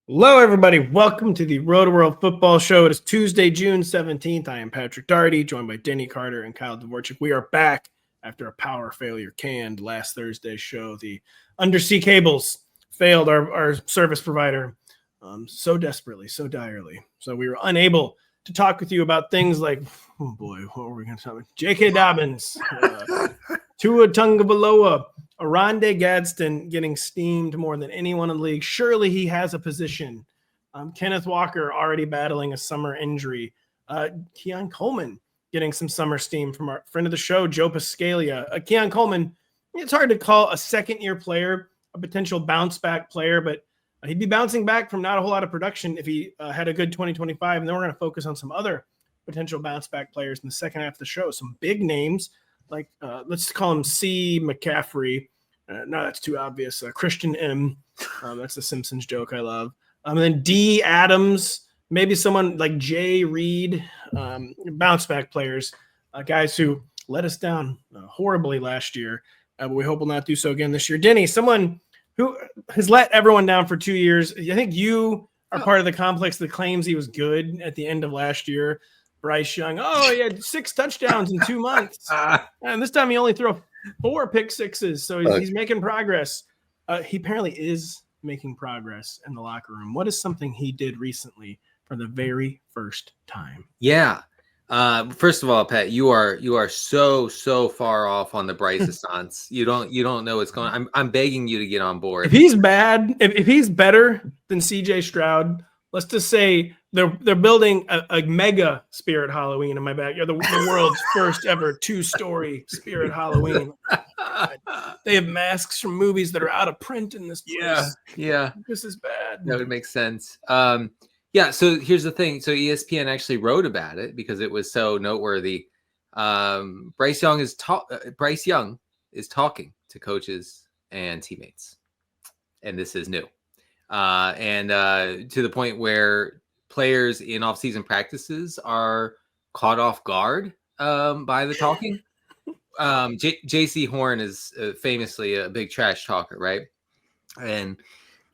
Hello, everybody. Welcome to the Rotoworld Football Show. It is Tuesday, June 17th. I am Patrick Daugherty, joined by Denny Carter and Kyle Dvorchak. We are back after a power failure canned last Thursday's show. The undersea cables failed our service provider so desperately, so direly. So we were unable to talk with you about things like, oh boy, what were we going to talk about? J.K. Dobbins, Tua Tagovailoa, Oronde Gadsden getting steamed more than anyone in the league. Surely he has a position. Kenneth Walker already battling a summer injury. Keon Coleman getting some summer steam from our friend of the show, Joe Piscalia. Keon Coleman, it's hard to call a second-year player a potential bounce-back player, but he'd be bouncing back from not a whole lot of production if he had a good 2025. And then we're going to focus on some other potential bounce-back players in the second half of the show. Some big names. Like, let's call him C. McCaffrey. No, that's too obvious. Christian M. That's the Simpsons joke I love. And then D. Adams. Maybe someone like Jayden Reed. Bounce back players. Guys who let us down horribly last year. But we hope will not do so again this year. Denny, someone who has let everyone down for 2 years. I think you are part of the complex that claims he was good at the end of last year. Bryce Young, he had 6 touchdowns in 2 months. And this time he only threw 4 pick sixes, so he's making progress. He apparently is making progress in the locker room. What is something he did recently for the very first time? Yeah. First of all, Pat, you are so far off on the Bryce assance. You don't know what's going on. I'm begging you to get on board. If he's bad, if he's better than CJ Stroud, let's just say they're building a mega Spirit Halloween in my backyard. The world's first ever 2-story Spirit Halloween. They have masks from movies that are out of print in this place. Yeah. This is bad. That would make sense. Yeah. So here's the thing. So ESPN actually wrote about it because it was so noteworthy. Bryce Young is talking to coaches and teammates, and this is new. And to the point where players in off-season practices are caught off guard by the talking. JC Horn is famously a big trash talker, right? And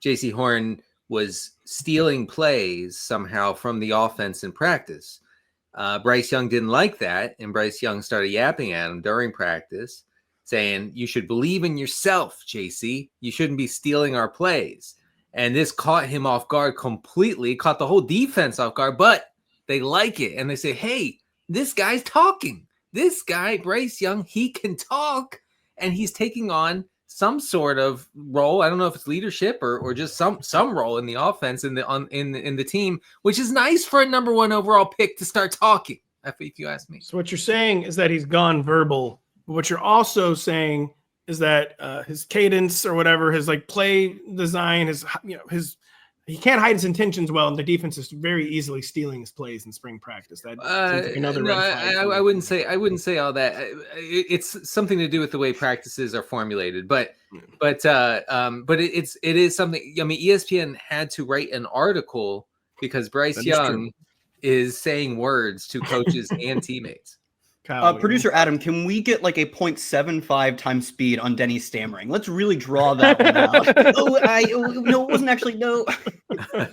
JC Horn was stealing plays somehow from the offense in practice. Bryce Young didn't like that, and Bryce Young started yapping at him during practice, saying, "You should believe in yourself, JC. You shouldn't be stealing our plays." And this caught him off guard completely, caught the whole defense off guard, but they like it. And they say, hey, this guy's talking. This guy, Bryce Young, he can talk, and he's taking on some sort of role. I don't know if it's leadership or just some role in the offense in the team, which is nice for a number 1 overall pick to start talking, if you ask me. So what you're saying is that he's gone verbal. But what you're also saying is that his cadence or whatever, his like play design, he can't hide his intentions well, and the defense is very easily stealing his plays in spring practice. That seems like another red flag. I wouldn't say all that. It's something to do with the way practices are formulated, but it is something. I mean, ESPN had to write an article because Bryce Young is saying words to coaches and teammates. Producer Adam, can we get like a 0.75 times speed on Denny stammering? Let's really draw that one out. No, it wasn't actually no. Yeah,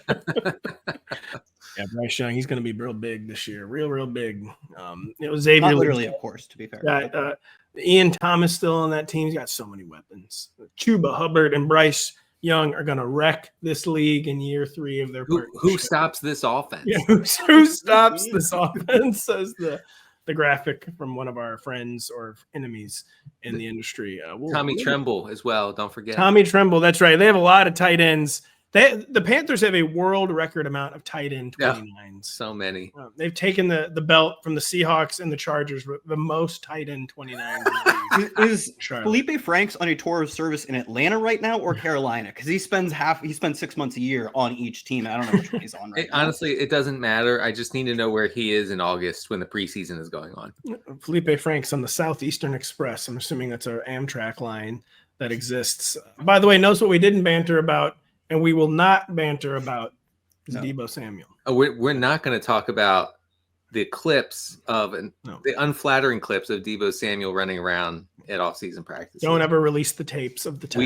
Bryce Young, he's going to be real big this year, real big. It was Xavier, not literally, of course, to be fair. Ian Thomas still on that team. He's got so many weapons. Chuba Hubbard and Bryce Young are going to wreck this league in year 3 of their partnership. Who stops this offense? Yeah, who stops this offense? Says the graphic from one of our friends or enemies in the industry. Tommy Tremble as well. Don't forget. Tommy Tremble. That's right. They have a lot of tight ends. The Panthers have a world record amount of tight end 29s. Yeah, so many. They've taken the belt from the Seahawks and the Chargers with the most tight end 29. Is Felipe Franks on a tour of service in Atlanta right now or Carolina? Because he spends 6 months a year on each team. I don't know which one he's on right now. Honestly, it doesn't matter. I just need to know where he is in August when the preseason is going on. Felipe Franks on the Southeastern Express. I'm assuming that's an Amtrak line that exists. By the way, notice what we didn't banter about, and we will not banter about Deebo Samuel. We're not going to talk about the clips of the unflattering clips of Deebo Samuel running around at off-season practice. Don't ever release the tapes of the text.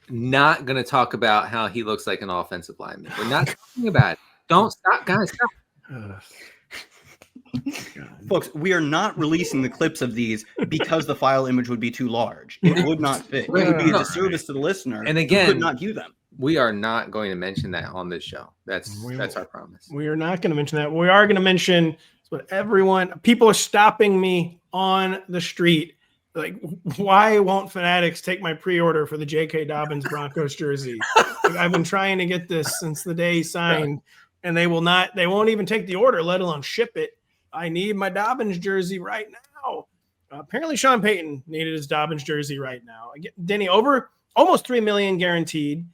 not going to talk about how he looks like an offensive lineman. We're not talking about it. Don't stop, guys. Stop. Folks, we are not releasing the clips of these because the file image would be too large. It would not fit. It would be a disservice to the listener. And again, who could not view them. We are not going to mention that on this show. That's our promise. We are not going to mention that. We are going to mention what people are stopping me on the street. Like, why won't Fanatics take my pre-order for the J.K. Dobbins Broncos jersey? Like, I've been trying to get this since the day he signed, and they won't even take the order, let alone ship it. I need my Dobbins jersey right now. Apparently Sean Payton needed his Dobbins jersey right now. Denny, over almost $3 million guaranteed.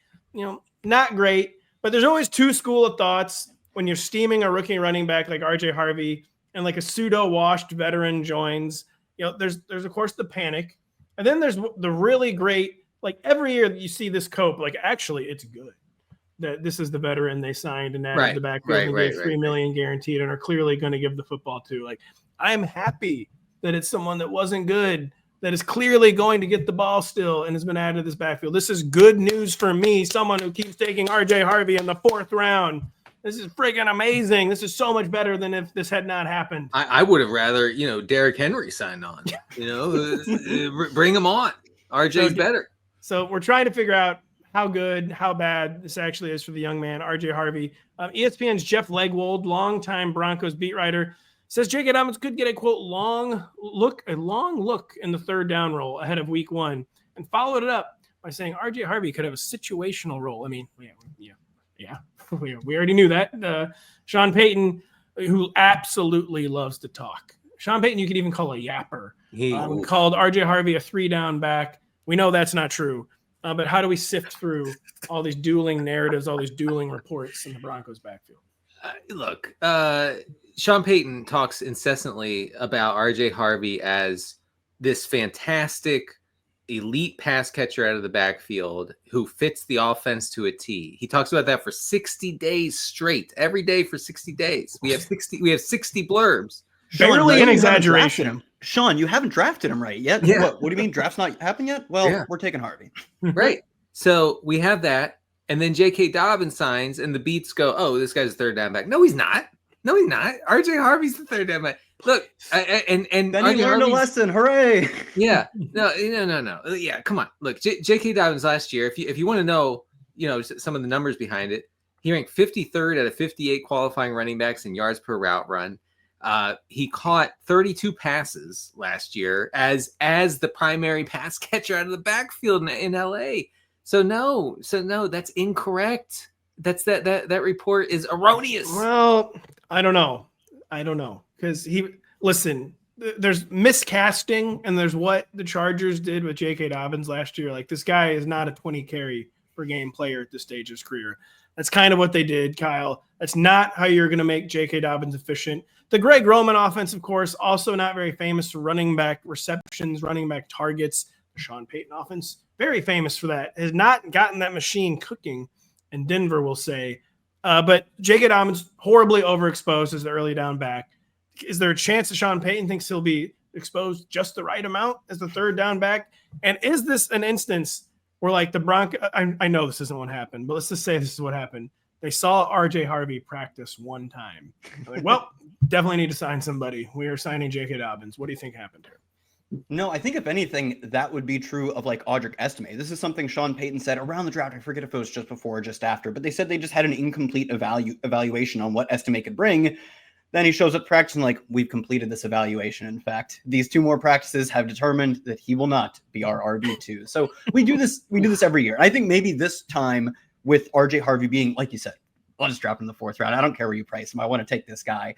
Not great, but there's always two school of thoughts when you're steaming a rookie running back like RJ Harvey and like a pseudo washed veteran joins. There's of course the panic, and then there's the really great, like every year you see this cope, like actually it's good that this is the veteran they signed and added the backfield and gave $3 million guaranteed and are clearly going to give the football to. Like, I'm happy that it's someone that wasn't good that is clearly going to get the ball still and has been added to this backfield. This is good news for me, someone who keeps taking RJ Harvey in the 4th round. This is freaking amazing. This is so much better than if this had not happened. I would have rather, Derrick Henry signed on. Bring him on. RJ's better. So we're trying to figure out how good, how bad this actually is for the young man, RJ Harvey. ESPN's Jeff Legwold, longtime Broncos beat writer, says J.K. Dobbins could get a, quote, long look in the 3rd down role ahead of week 1, and followed it up by saying RJ Harvey could have a situational role. I mean, yeah. We already knew that. Sean Payton, who absolutely loves to talk. Sean Payton, you could even call a yapper. Called RJ Harvey a 3-down back. We know that's not true. But how do we sift through all these dueling narratives, all these dueling reports in the Broncos backfield? Look, Sean Payton talks incessantly about RJ Harvey as this fantastic elite pass catcher out of the backfield who fits the offense to a T. He talks about that for 60 days straight, every day for 60 days. We have 60 blurbs. Barely an exaggeration. Sean, you haven't drafted him right yet. Yeah. What do you mean draft's not happened yet? Well, we're taking Harvey. Right. So we have that. And then J.K. Dobbins signs and the beats go, oh, this guy's a 3rd down back. No, he's not. RJ Harvey's the 3rd down back. Look, and then he learned a lesson. Hooray. Yeah. No. Yeah, come on. Look, J.K. Dobbins last year, if you want to know, some of the numbers behind it, he ranked 53rd out of 58 qualifying running backs in yards per route run. He caught 32 passes last year as the primary pass catcher out of the backfield in LA. So no, that's incorrect. That report is erroneous. Well, I don't know. Because there's miscasting and there's what the Chargers did with J.K. Dobbins last year. Like, this guy is not a 20 carry per game player at this stage of his career. That's kind of what they did, Kyle. That's not how you're going to make J.K. Dobbins efficient. The Greg Roman offense, of course, also not very famous for running back receptions, running back targets. The Sean Payton offense, very famous for that, has not gotten that machine cooking, and Denver will say. But J.K. Dobbins, horribly overexposed as the early down back. Is there a chance that Sean Payton thinks he'll be exposed just the right amount as the 3rd down back? And is this an instance where, like, the Broncos, I know this isn't what happened, but let's just say this is what happened. They saw RJ Harvey practice one time. They're like, well, definitely need to sign somebody. We are signing J.K. Dobbins. What do you think happened here? No, I think if anything, that would be true of like Audric Estime. This is something Sean Payton said around the draft. I forget if it was just before or just after, but they said they just had an incomplete evaluation on what Estime could bring. Then he shows up practicing like, we've completed this evaluation. In fact, these 2 more practices have determined that he will not be our RB2. So we do this every year. I think maybe this time with RJ Harvey being, like you said, I'll just drop him in the 4th round. I don't care where you price him. I want to take this guy.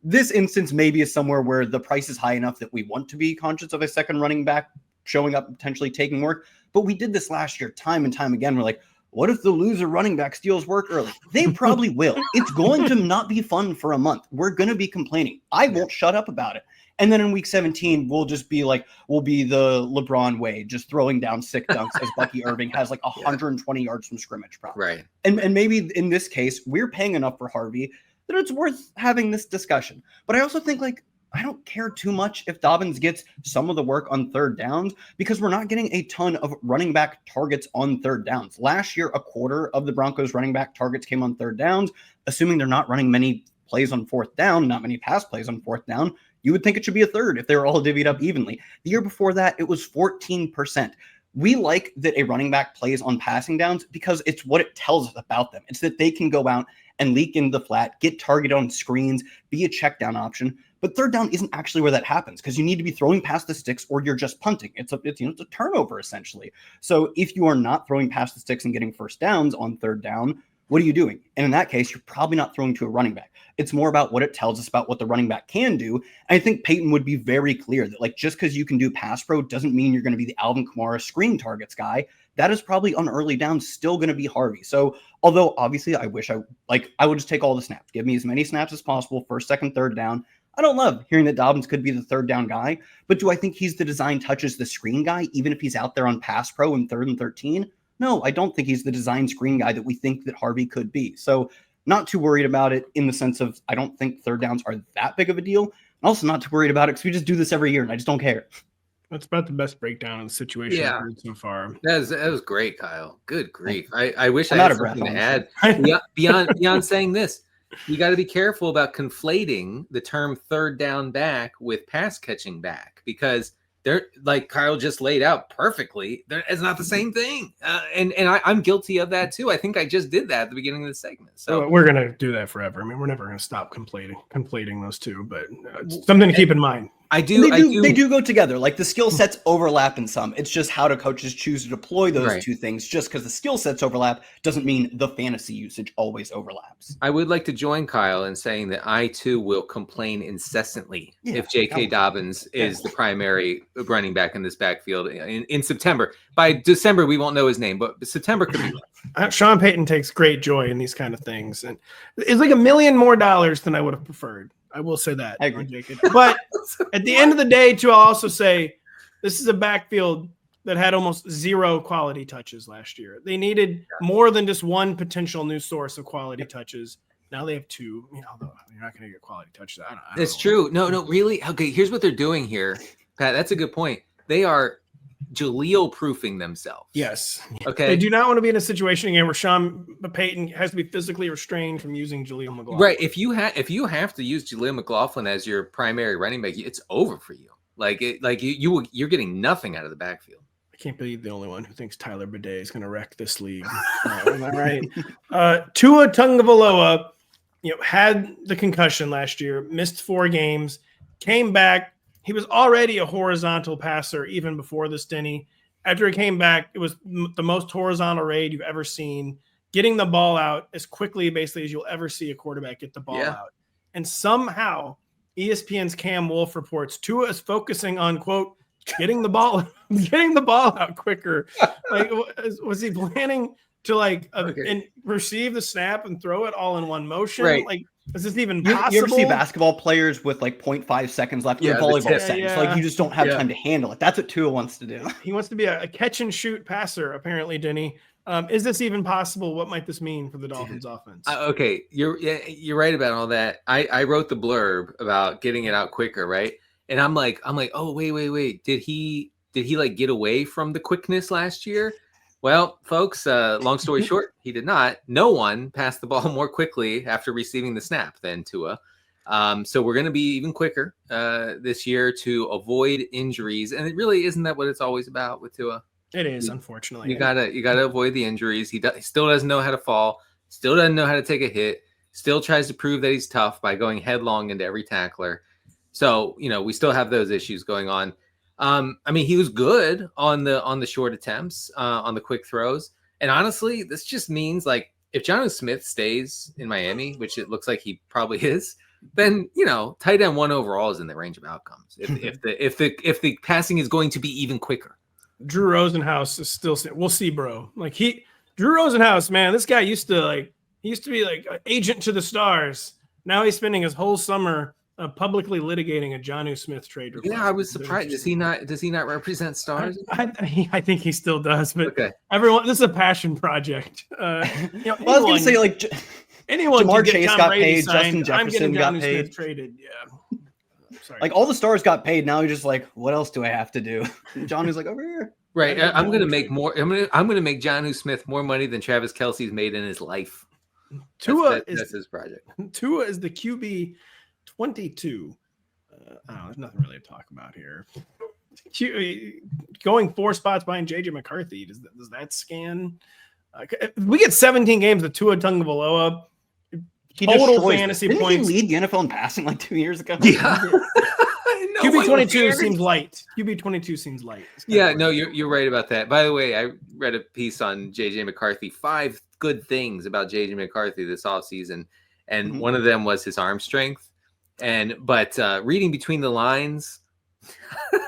This instance maybe is somewhere where the price is high enough that we want to be conscious of a second running back showing up, potentially taking work. But we did this last year time and time again. We're like, what if the loser running back steals work early? They probably will. It's going to not be fun for a month. We're going to be complaining. I won't shut up about it. And then in week 17, we'll just be like, we'll be the LeBron way, just throwing down sick dunks as Bucky Irving has like 120 yards from scrimmage. Probably. Right. And maybe in this case, we're paying enough for Harvey that it's worth having this discussion. But I also think, like, I don't care too much if Dobbins gets some of the work on third downs because we're not getting a ton of running back targets on third downs. Last year, a quarter of the Broncos running back targets came on third downs. Assuming they're not running many plays on fourth down, not many pass plays on fourth down, you would think it should be a third if they were all divvied up evenly. The year before that, it was 14%. We like that a running back plays on passing downs because it's what it tells us about them. It's that they can go out and leak into the flat, get targeted on screens, be a check down option. But third down isn't actually where that happens because you need to be throwing past the sticks or you're just punting. It's a turnover essentially. So if you are not throwing past the sticks and getting first downs on third down, what are you doing? And in that case, you're probably not throwing to a running back. It's more about what it tells us about what the running back can do. And I think Peyton would be very clear that just because you can do pass pro doesn't mean you're going to be the Alvin Kamara screen targets guy. That is probably on early down still going to be Harvey. So although obviously I wish I would just take all the snaps, give me as many snaps as possible, first, second, third down. I don't love hearing that Dobbins could be the third down guy, but do I think he's the design touches the screen guy, even if he's out there on pass pro in 3rd and 13? No, I don't think he's the design screen guy that we think that Harvey could be. So not too worried about it in the sense of I don't think third downs are that big of a deal. I'm also not too worried about it because we just do this every year and I just don't care. That's about the best breakdown of the situation I've heard so far. That was great, Kyle. Good grief. I wish I'm I had something to add beyond saying this. You got to be careful about conflating the term third down back with pass catching back because they're like Kyle just laid out perfectly. It's not the same thing. And I'm guilty of that too. I think I just did that at the beginning of the segment. So we're going to do that forever. I mean, we're never going to stop conflating those two, but it's something to keep in mind. They do go together. Like the skill sets overlap in some. It's just how do coaches choose to deploy those two things. Just because the skill sets overlap doesn't mean the fantasy usage always overlaps. I would like to join Kyle in saying that I too will complain incessantly if J.K. Dobbins is the primary running back in this backfield in September. By December, we won't know his name, but September could be right. Sean Payton takes great joy in these kind of things. And it's like $1 million more than I would have preferred. I will say that. I agree. But at the end of the day, too, I'll also say this is a backfield that had almost 0 quality touches last year. They needed more than just one potential new source of quality touches. Now they have 2. Although you're not going to get quality touches. I don't That's know. true. No, really. Okay, here's what they're doing here, Pat. That's a good point. They are Jaleel proofing themselves. Yes. Okay. They do not want to be in a situation again where Sean Payton has to be physically restrained from using Jaleel McLaughlin. Right. If you have to use Jaleel McLaughlin as your primary running back, it's over for you. You're getting nothing out of the backfield. I can't believe the only one who thinks Tyler Bidet is going to wreck this league. Am I right? Tua Tagovailoa, had the concussion last year, missed 4 games, came back. He was already a horizontal passer even before this, Denny. After he came back, it was the most horizontal raid you've ever seen, getting the ball out as quickly basically as you'll ever see a quarterback get the ball out. And somehow ESPN's Cam Wolf reports Tua is focusing on, quote, getting the ball out quicker. Was he planning to and receive the snap and throw it all in one motion? Right. Is this even possible? You ever see basketball players with 0.5 seconds left in volleyball settings? Yeah. You just don't have time to handle it. That's what Tua wants to do. He wants to be a catch and shoot passer, apparently, Denny. Is this even possible? What might this mean for the Dolphins offense? Okay, you're right about all that. I wrote the blurb about getting it out quicker, right? And I'm like, oh wait. Did he get away from the quickness last year? Well, folks, long story short, he did not. No one passed the ball more quickly after receiving the snap than Tua. So we're going to be even quicker this year to avoid injuries. And it really isn't that what it's always about with Tua. It is, unfortunately. You gotta avoid the injuries. He still doesn't know how to fall. Still doesn't know how to take a hit. Still tries to prove that he's tough by going headlong into every tackler. So we still have those issues going on. He was good on the short attempts, on the quick throws. And honestly, this just means if Jonnu Smith stays in Miami, which it looks like he probably is, then tight end 1 overall is in the range of outcomes. If the passing is going to be even quicker. Drew Rosenhaus is still. We'll see, bro. Drew Rosenhaus, man, this guy used to be an agent to the stars. Now he's spending his whole summer publicly litigating a Jonnu Smith trade request. Yeah, I was surprised. Does he not represent stars? I think he still does, but okay. Everyone, this is a passion project. I was going to say anyone Jamar can get Chase Tom got Brady paid, signed. Justin Jefferson I'm getting got Jonnu paid. Smith traded. Yeah. Sorry. Like all the stars got paid. Now he's just like, what else do I have to do? Johnny's like, over here. Right. I'm going to make more. I'm going to make Jonnu Smith more money than Travis Kelce's made in his life. That's his project. Tua is the QB 22. There's nothing really to talk about here. Going 4 spots behind JJ McCarthy. Does that scan? We get 17 games with Tua Tagovailoa. Total fantasy points. Didn't he lead the NFL in passing like 2 years ago? Yeah. QB 22 seems light. QB 22 seems light. Yeah, no, you're right about that. By the way, I read a piece on JJ McCarthy. 5 good things about JJ McCarthy this offseason, and one of them was his arm strength. But reading between the lines,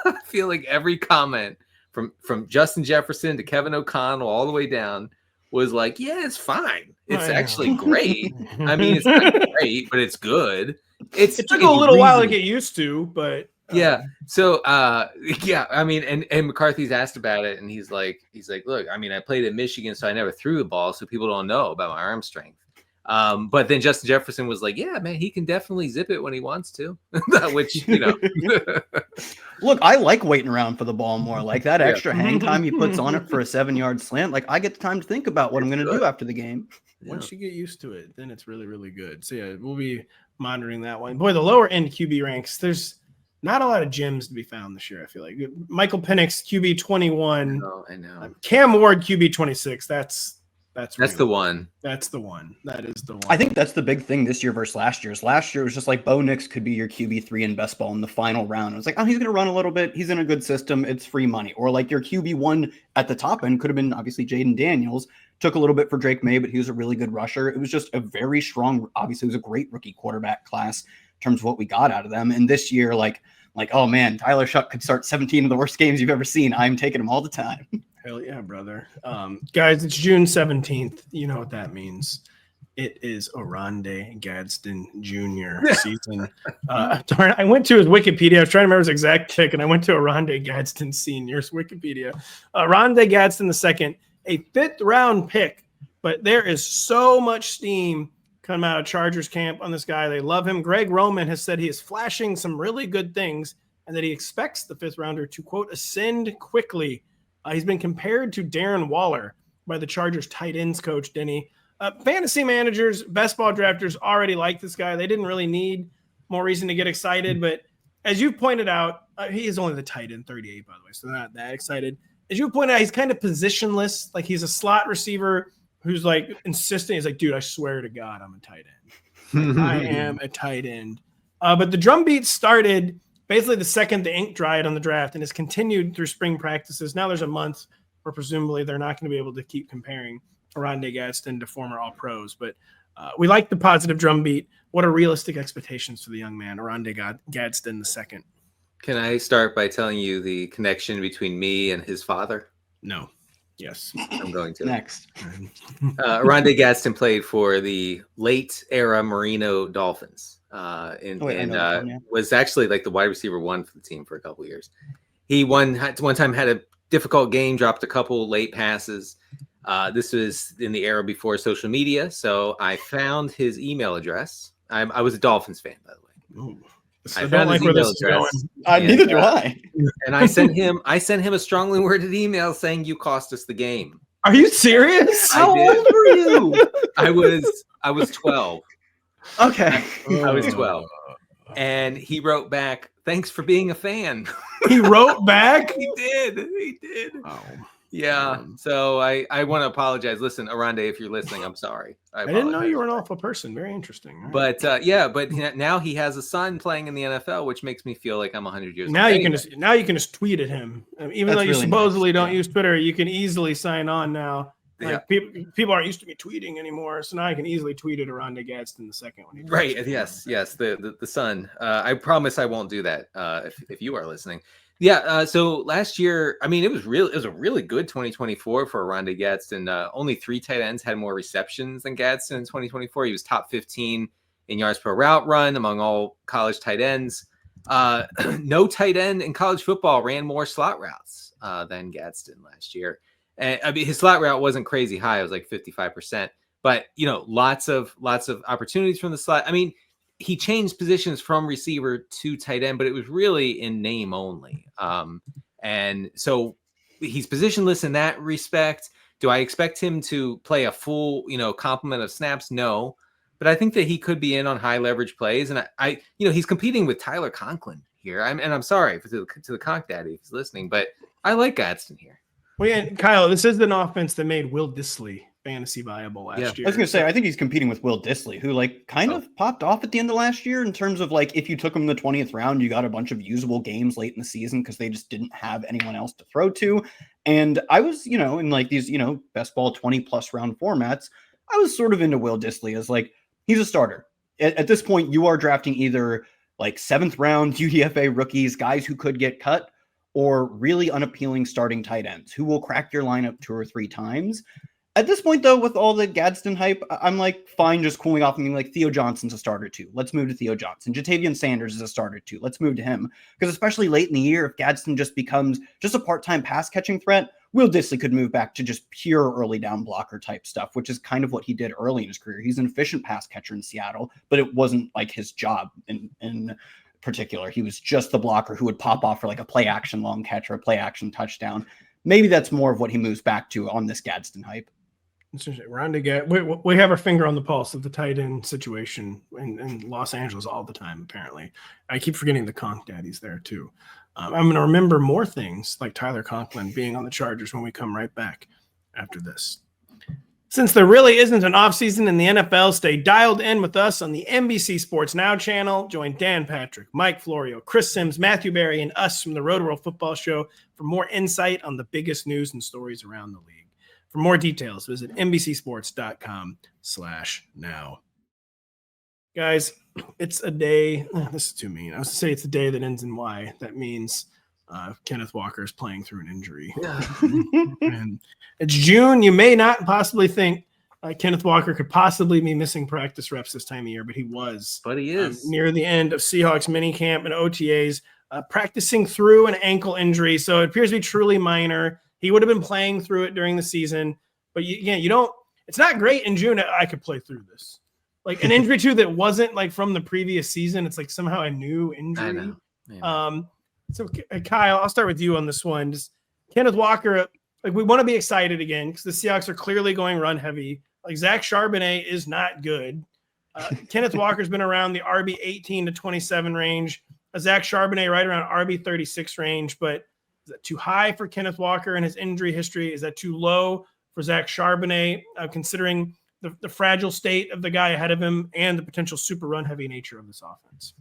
I feel like every comment from Justin Jefferson to Kevin O'Connell all the way down was like, yeah, it's fine. It's actually great. I mean, it's not great, but it's good. It took a little while to get used to, but yeah. So I mean, and McCarthy's asked about it, and he's like, look, I mean, I played at Michigan, so I never threw the ball, so people don't know about my arm strength. But then Justin Jefferson was like, yeah, man, he can definitely zip it when he wants to. Which, Look, I like waiting around for the ball more. Like that extra hang time he puts on it for a 7-yard slant. Like I get the time to think about what I'm going to do after the game. Once you get used to it, then it's really, really good. So yeah, we'll be monitoring that one. Boy, the lower end QB ranks, there's not a lot of gems to be found this year, I feel like. Michael Penix, QB 21. I know. Cam Ward, QB 26. That's the one. That's the one. That is the one. I think that's the big thing this year versus last year. Last year was just like Bo Nix could be your QB3 in best ball in the final round. It was like, oh, he's going to run a little bit. He's in a good system. It's free money. Or like your QB1 at the top end could have been obviously Jaden Daniels. Took a little bit for Drake May, but he was a really good rusher. It was just a very strong, obviously it was a great rookie quarterback class in terms of what we got out of them. And this year, like, oh man, Tyler Shuck could start 17 of the worst games you've ever seen. I'm taking him all the time. Hell yeah, brother. Guys, it's June 17th. You know what that means. It is Oronde Gadsden Jr. season. Darn, I went to his Wikipedia. I was trying to remember his exact pick, and I went to Oronde Gadsden Sr.'s Wikipedia. Oronde Gadsden II, a 5th-round pick, but there is so much steam coming out of Chargers camp on this guy. They love him. Greg Roman has said he is flashing some really good things and that he expects the 5th-rounder to, quote, ascend quickly. He's been compared to Darren Waller by the Chargers tight ends coach, Denny. Fantasy managers, best ball drafters already like this guy. They didn't really need more reason to get excited. But as you pointed out, he is only the tight end, 38, by the way, so not that excited. As you pointed out, he's kind of positionless. Like he's a slot receiver who's like insistent. He's like, dude, I swear to God, I'm a tight end. Like, I am a tight end. But the drum beat started basically the second the ink dried on the draft and has continued through spring practices. Now there's a month where presumably they're not going to be able to keep comparing Oronde Gadsden to former All-Pros. But we like the positive drum beat. What are realistic expectations for the young man, Oronde Gadsden II? Can I start by telling you the connection between me and his father? No. Yes. I'm going to. Next. Oronde Gadsden played for the late era Marino Dolphins. Was actually like the wide receiver 1 for the team for a couple of years. He one time had a difficult game, dropped a couple late passes. This was in the era before social media, so I found his email address. I was a Dolphins fan, by the way. Ooh. I don't like where this is going. Neither do I. And I sent him a strongly worded email saying you cost us the game. Are you serious? How old were you? I was 12. Okay. I was 12. And he wrote back, thanks for being a fan. He wrote back? He did. Oh. Yeah. So I want to apologize. Listen, Oronde, if you're listening, I'm sorry. I didn't know you were an awful person. Very interesting. Right. But now he has a son playing in the NFL, which makes me feel like I'm 100 years old. Now you can just tweet at him. Even though you really supposedly don't use Twitter, you can easily sign on now. Like people aren't used to me tweeting anymore, so now I can easily tweet at Oronde Gadsden II when he right. Yes. The son. I promise I won't do that. If you are listening. Yeah. So last year, I mean, it was a really good 2024 for Oronde Gadsden. Only 3 tight ends had more receptions than Gadsden in 2024. He was top 15 in yards per route run among all college tight ends. No tight end in college football ran more slot routes than Gadsden last year. And I mean, his slot route wasn't crazy high. It was like 55%, but lots of opportunities from the slot. I mean, he changed positions from receiver to tight end, but it was really in name only. And so he's positionless in that respect. Do I expect him to play a full, complement of snaps? No, but I think that he could be in on high leverage plays. And I he's competing with Tyler Conklin here. I'm sorry to the Conk Daddy if he's listening, but I like Gadsden here. Well, yeah, Kyle, this is an offense that made Will Dissly fantasy viable last year. I was going to say, I think he's competing with Will Dissly, who kind of popped off at the end of last year in terms of if you took him in the 20th round, you got a bunch of usable games late in the season because they just didn't have anyone else to throw to. And I was, in these, best ball 20 plus round formats, I was sort of into Will Dissly as he's a starter. At this point, you are drafting either 7th round UDFA rookies, guys who could get cut, or really unappealing starting tight ends who will crack your lineup 2 or 3 times. At this point, though, with all the Gadsden hype, I'm fine just cooling off and being Theo Johnson's a starter too. Let's move to Theo Johnson. Jatavian Sanders is a starter too. Let's move to him. Because especially late in the year, if Gadsden just becomes just a part-time pass-catching threat, Will Dissly could move back to just pure early down blocker type stuff, which is kind of what he did early in his career. He's an efficient pass catcher in Seattle, but it wasn't his job in particular. He was just the blocker who would pop off for a play-action long catch or a play-action touchdown. Maybe that's more of what he moves back to on this Gadsden hype. We have our finger on the pulse of the tight end situation in Los Angeles all the time, apparently. I keep forgetting the Conk Daddies there, too. I'm going to remember more things like Tyler Conklin being on the Chargers when we come right back after this. Since there really isn't an offseason in the NFL, stay dialed in with us on the NBC Sports Now channel. Join Dan Patrick, Mike Florio, Chris Sims, Matthew Berry, and us from the Rotoworld Football Show for more insight on the biggest news and stories around the league. For more details, visit NBCsports.com/now. Guys, it's a day. This is too mean. I was to say it's a day that ends in Y. That means Kenneth Walker is playing through an injury. And it's June. You may not possibly think Kenneth Walker could possibly be missing practice reps this time of year, but he was. But he is. Near the end of Seahawks minicamp and OTAs, practicing through an ankle injury. So it appears to be truly minor. He would have been playing through it during the season, but you don't. It's not great in June. I could play through this, an injury too that wasn't from the previous season. It's somehow a new injury. I know. Yeah. So Kyle, I'll start with you on this one. Just Kenneth Walker, we want to be excited again because the Seahawks are clearly going run heavy. Zach Charbonnet is not good. Kenneth Walker's been around the RB 18 to 27 range. Zach Charbonnet right around RB 36 range, but is that too high for Kenneth Walker and his injury history? Is that too low for Zach Charbonnet, considering the fragile state of the guy ahead of him and the potential super run-heavy nature of this offense?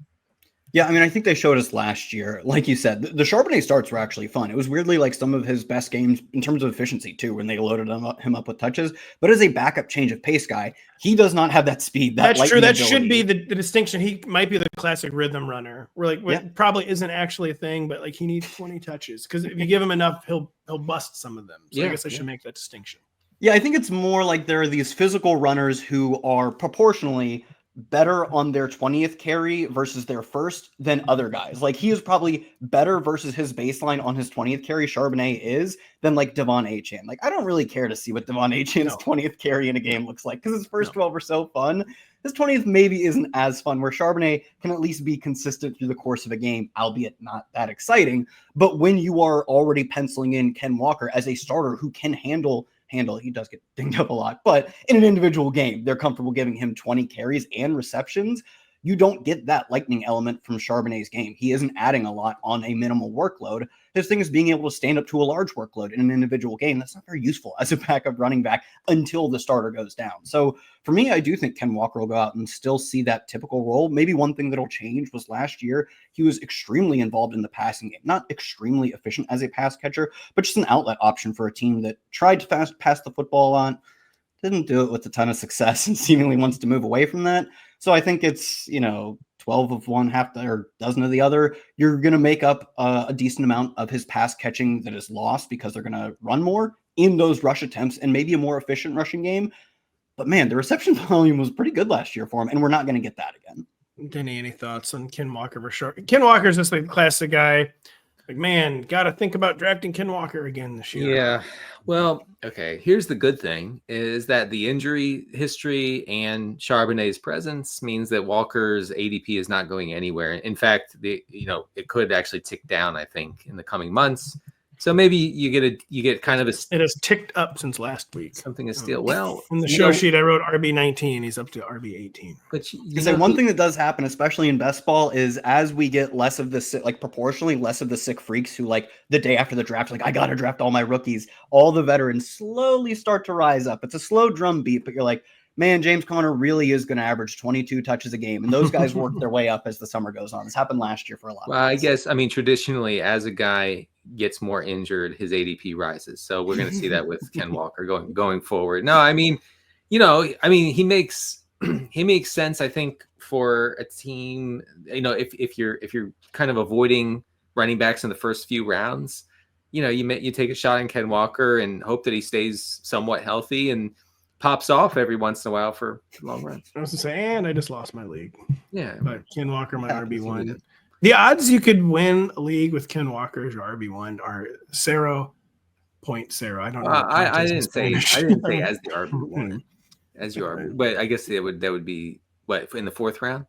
Yeah, I think they showed us last year, like you said, the Charbonnet starts were actually fun. It was weirdly some of his best games in terms of efficiency, too, when they loaded him up with touches. But as a backup change of pace guy, he does not have that speed. That's true. That should be the distinction. He might be the classic rhythm runner, where probably isn't actually a thing, but he needs 20 touches. Because if you give him enough, he'll bust some of them. So I guess I should make that distinction. Yeah, I think it's more there are these physical runners who are proportionally better on their 20th carry versus their first than other guys. He is probably better versus his baseline on his 20th carry, Charbonnet is, than Devon Achane. I don't really care to see what Devon Achane's 20th carry in a game looks like because his first 12 are so fun. His 20th maybe isn't as fun, where Charbonnet can at least be consistent through the course of a game, albeit not that exciting. But when you are already penciling in Ken Walker as a starter who can handle, he does get dinged up a lot, but in an individual game, they're comfortable giving him 20 carries and receptions. You don't get that lightning element from Charbonnet's game. He isn't adding a lot on a minimal workload. His thing is being able to stand up to a large workload in an individual game. That's not very useful as a backup running back until the starter goes down. So for me, I do think Ken Walker will go out and still see that typical role. Maybe one thing that'll change was last year, he was extremely involved in the passing game, not extremely efficient as a pass catcher, but just an outlet option for a team that tried to pass the football on, didn't do it with a ton of success and seemingly wants to move away from that. So I think it's, 12 of one, half or dozen of the other. You're going to make up a decent amount of his pass catching that is lost because they're going to run more in those rush attempts and maybe a more efficient rushing game. But man, the reception volume was pretty good last year for him, and we're not going to get that again. Denny, any thoughts on Ken Walker for sure? Ken Walker is just the classic guy. Like, man, got to think about drafting Ken Walker again this year. Yeah. Well, okay. Here's the good thing is that the injury history and Charbonnet's presence means that Walker's ADP is not going anywhere. In fact, it could actually tick down, I think, in the coming months. So maybe you get kind of it has ticked up since last week. Something to steal. Well, in the show sheet, I wrote RB19. He's up to RB18. But one thing that does happen, especially in best ball, is as we get less of the like proportionally less of the sick freaks who like the day after the draft, like I got to draft all my rookies. All the veterans slowly start to rise up. It's a slow drum beat, but you're like, man, James Conner really is going to average 22 touches a game. And those guys work their way up as the summer goes on. This happened last year for a lot. Well, I guess, traditionally, as a guy gets more injured, his ADP rises. So we're going to see that with Ken Walker going forward. No, he makes sense, I think, for a team, if you're kind of avoiding running backs in the first few rounds, you take a shot on Ken Walker and hope that he stays somewhat healthy and pops off every once in a while for long runs. I was to say, and I just lost my league. Yeah. But Ken Walker, my RB1. The odds you could win a league with Ken Walker as your RB1 are 0.0. I don't know. I didn't say as the RB1. As your RB. But I guess that would be what, in the fourth round?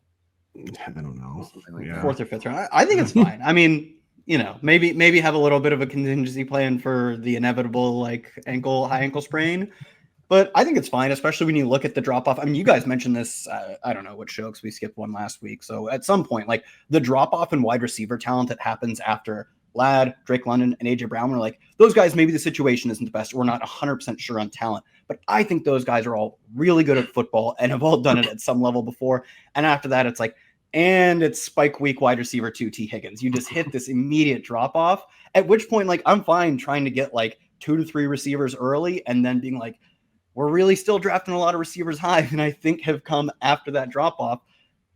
I don't know. Like fourth or fifth round. I think it's fine. I mean, maybe have a little bit of a contingency plan for the inevitable like high ankle sprain. But I think it's fine, especially when you look at the drop-off. I mean, you guys mentioned this, I don't know what show, because we skipped one last week. So at some point, like the drop-off in wide receiver talent that happens after Ladd, Drake London, and A.J. Brown, we're like, those guys, maybe the situation isn't the best. We're not 100% sure on talent. But I think those guys are all really good at football and have all done it at some level before. And after that, it's like, and it's spike week wide receiver 2 T. Higgins. You just hit this immediate drop-off, at which point, like, I'm fine trying to get like 2 to 3 receivers early and then being like, we're really still drafting a lot of receivers high, and I think have come after that drop-off.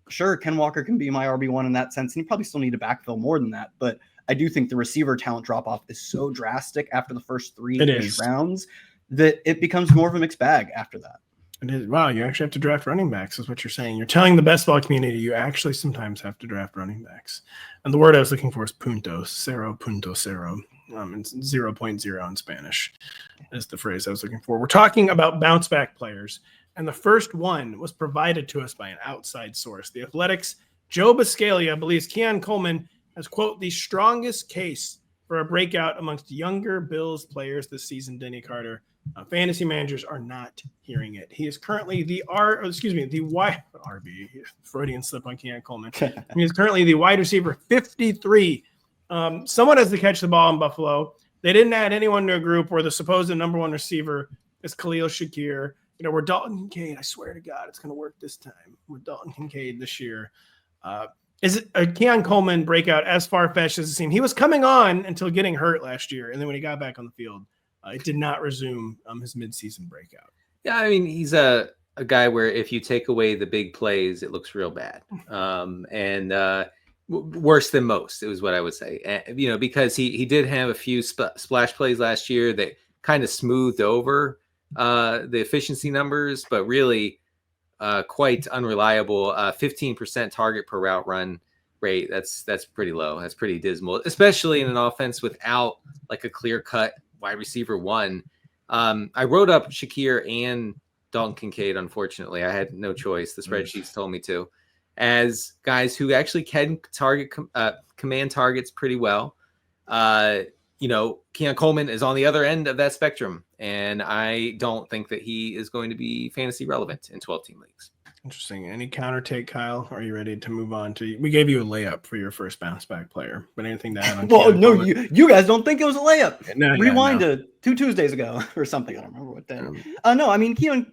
Sure, Ken Walker can be my RB1 in that sense, and you probably still need to backfill more than that. But I do think the receiver talent drop-off is so drastic after the first 3 rounds that it becomes more of a mixed bag after that. It is. Wow, you actually have to draft running backs, is what you're saying. You're telling the best ball community you actually sometimes have to draft running backs. And the word I was looking for is punto, cero, punto, cero. It's 0.0 in Spanish is the phrase I was looking for. We're talking about bounce back players, and the first one was provided to us by an outside source. The Athletic's Joe Buscaglia believes Keon Coleman has, quote, the strongest case for a breakout amongst younger Bills players this season, Denny Carter. Fantasy managers are not hearing it. He is currently the RB, Freudian slip on Keon Coleman. He is currently the wide receiver 53. Someone has to catch the ball in Buffalo. They didn't add anyone to a group where the supposed number one receiver is Khalil Shakir. We're Dalton Kincaid. I swear to God, it's going to work this time. With Dalton Kincaid this year. Is it a Keon Coleman breakout as far-fetched as it seemed? He was coming on until getting hurt last year, and then when he got back on the field, it did not resume his midseason breakout. Yeah, I mean, he's a guy where if you take away the big plays, it looks real bad. Worse than most, it was what I would say. Because he did have a few splash plays last year that kind of smoothed over the efficiency numbers, but really quite unreliable. 15% target per route run rate. That's pretty low. That's pretty dismal, especially in an offense without like a clear cut wide receiver 1. I wrote up Shakir and Dalton Kincaid. Unfortunately, I had no choice. The spreadsheets told me to, as guys who actually can target command targets pretty well. Keon Coleman is on the other end of that spectrum, and I don't think that he is going to be fantasy relevant in 12-team leagues. Interesting. Any counter take, Kyle? Are you ready to move on to? We gave you a layup for your first bounce back player, but anything to add on? Well, no, you guys don't think it was a layup. No, Rewind to 2 Tuesdays ago or something. I don't remember what day. No, I mean Keon.